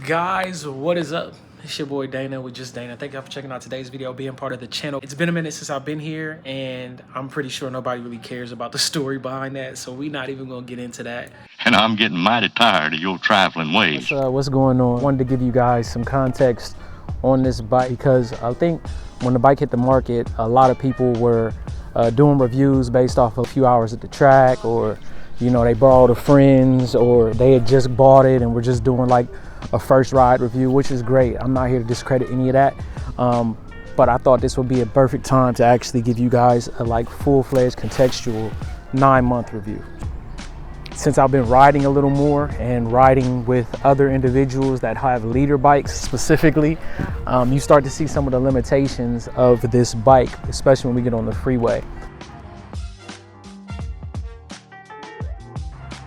Guys, what is up? It's your boy Dana with Just Dana. Thank you for checking out today's video, being part of the channel. It's been a minute since I've been here, and I'm pretty sure nobody really cares about the story behind that, so we're not even gonna get into that. And I'm getting mighty tired of your trifling ways. What's going on? I wanted to give you guys some context on this bike because I think when the bike hit the market, a lot of people were doing reviews based off of a few hours at the track, or you know, they borrowed a friend's, or they had just bought it and were just doing like a first ride review, which is great. I'm not here to discredit any of that, but I thought this would be a perfect time to actually give you guys a like full-fledged contextual 9-month review. Since I've been riding a little more and riding with other individuals that have litre bikes specifically, you start to see some of the limitations of this bike, especially when we get on the freeway.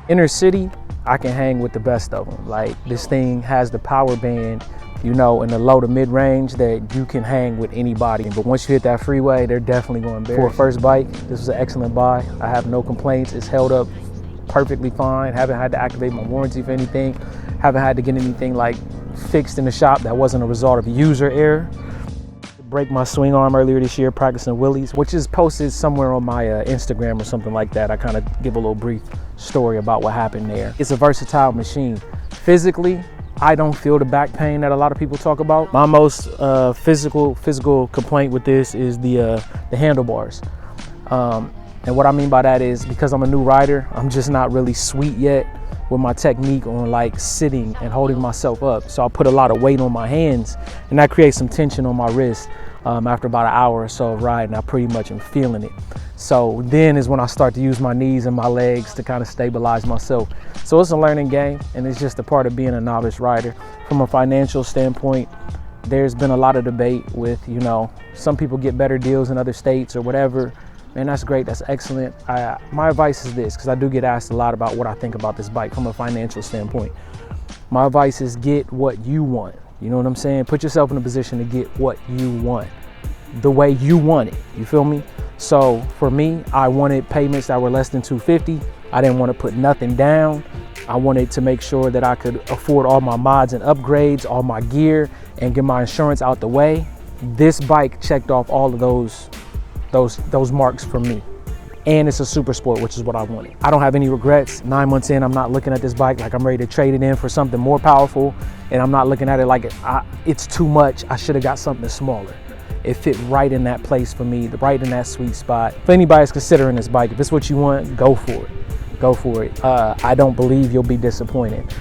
Inner city, I can hang with the best of them. Like, this thing has the power band, you know, in the low to mid range that you can hang with anybody. But once you hit that freeway, they're definitely going to embarrass you. For a first bike, this was an excellent buy. I have no complaints. It's held up perfectly fine. Haven't had to activate my warranty for anything. Haven't had to get anything like fixed in the shop that wasn't a result of user error. Break my swing arm earlier this year practicing wheelies, which is posted somewhere on my Instagram or something like that. I kind of give a little brief story about what happened there. It's a versatile machine. Physically, I don't feel the back pain that a lot of people talk about. My most physical complaint with this is the handlebars. And what I mean by that is, because I'm a new rider, I'm just not really sweet yet with my technique on like sitting and holding myself up. So I put a lot of weight on my hands, and that creates some tension on my wrist. After about an hour or so of riding, I pretty much am feeling it. So then is when I start to use my knees and my legs to kind of stabilize myself. So it's a learning game, and it's just a part of being a novice rider. From a financial standpoint, there's been a lot of debate with, you know, some people get better deals in other states or whatever. Man, that's great, that's excellent. My advice is this, because I do get asked a lot about what I think about this bike from a financial standpoint. My advice is get what you want. You know what I'm saying? Put yourself in a position to get what you want, the way you want it, you feel me? So for me, I wanted payments that were less than $250. I didn't want to put nothing down. I wanted to make sure that I could afford all my mods and upgrades, all my gear, and get my insurance out the way. This bike checked off all of those marks for me. And it's a super sport, which is what I wanted. I don't have any regrets. 9 months in, I'm not looking at this bike like I'm ready to trade it in for something more powerful, and I'm not looking at it like it's too much. I should have got something smaller. It fit right in that place for me, right in that sweet spot. If anybody's considering this bike, if it's what you want, go for it. Go for it. I don't believe you'll be disappointed.